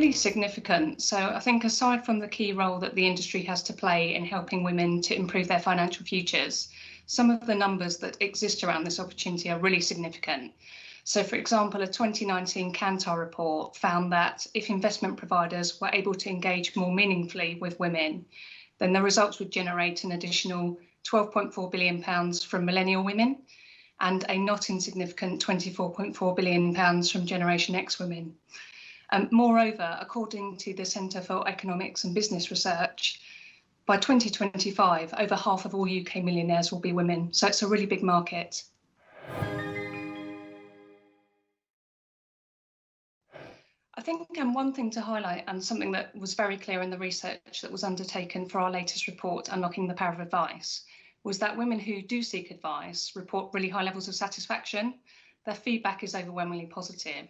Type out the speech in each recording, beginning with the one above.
really significant. So I think aside from the key role that the industry has to play in helping women to improve their financial futures, some of the numbers that exist around this opportunity are really significant. So, for example, a 2019 Kantar report found that if investment providers were able to engage more meaningfully with women, then the results would generate an additional £12.4 billion from millennial women and a not insignificant £24.4 billion from Generation X women. Moreover, according to the Centre for Economics and Business Research, by 2025, over half of all UK millionaires will be women. So it's a really big market. I think one thing to highlight, and something that was very clear in the research that was undertaken for our latest report, Unlocking the Power of Advice, was that women who do seek advice report really high levels of satisfaction. Their feedback is overwhelmingly positive.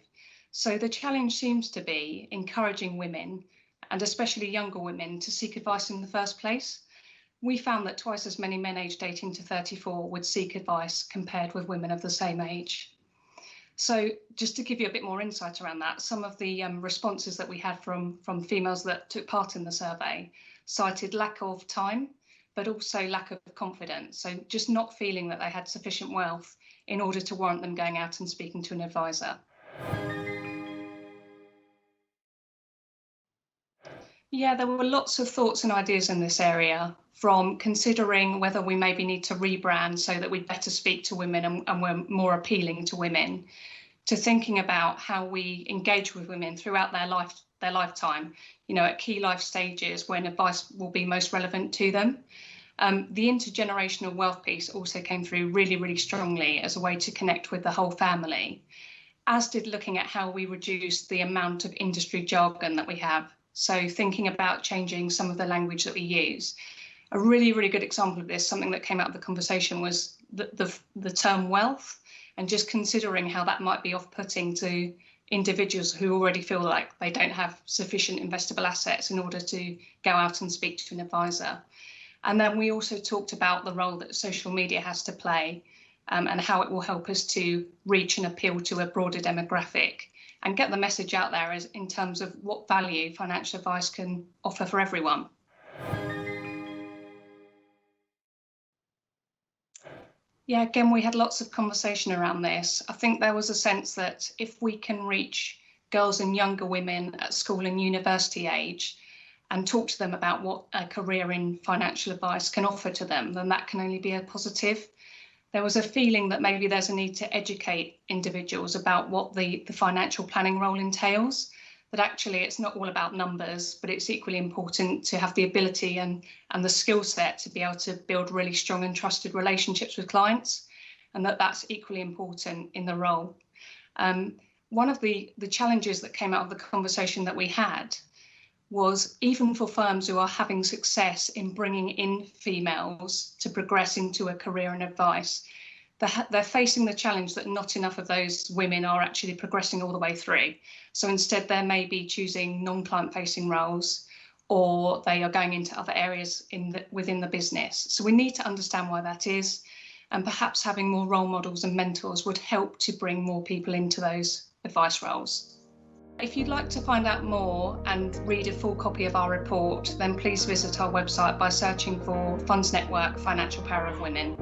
So the challenge seems to be encouraging women, and especially younger women, to seek advice in the first place. We found that twice as many men aged 18 to 34 would seek advice compared with women of the same age. So just to give you a bit more insight around that, some of the responses that we had from females that took part in the survey cited lack of time, but also lack of confidence. So just not feeling that they had sufficient wealth in order to warrant them going out and speaking to an advisor. Yeah, there were lots of thoughts and ideas in this area, from considering whether we maybe need to rebrand so that we better speak to women and we're more appealing to women, to thinking about how we engage with women throughout their lifetime, at key life stages when advice will be most relevant to them. The intergenerational wealth piece also came through really, really strongly as a way to connect with the whole family, as did looking at how we reduce the amount of industry jargon that we have. So thinking about changing some of the language that we use. A really, really good example of this, something that came out of the conversation, was the term wealth, and just considering how that might be off-putting to individuals who already feel like they don't have sufficient investable assets in order to go out and speak to an advisor. And then we also talked about the role that social media has to play, and how it will help us to reach and appeal to a broader demographic and get the message out there as in terms of what value financial advice can offer for everyone. Yeah, again, we had lots of conversation around this. I think there was a sense that if we can reach girls and younger women at school and university age and talk to them about what a career in financial advice can offer to them, then that can only be a positive. There was a feeling that maybe there's a need to educate individuals about what the financial planning role entails, that actually it's not all about numbers, but it's equally important to have the ability and the skill set to be able to build really strong and trusted relationships with clients, and that's equally important in the role. One of the challenges that came out of the conversation that we had was, even for firms who are having success in bringing in females to progress into a career in advice, they're facing the challenge that not enough of those women are actually progressing all the way through. So instead, they may be choosing non-client facing roles, or they are going into other areas within the business. So we need to understand why that is, and perhaps having more role models and mentors would help to bring more people into those advice roles. If you'd like to find out more and read a full copy of our report, then please visit our website by searching for FundsNetwork Financial Power of Women.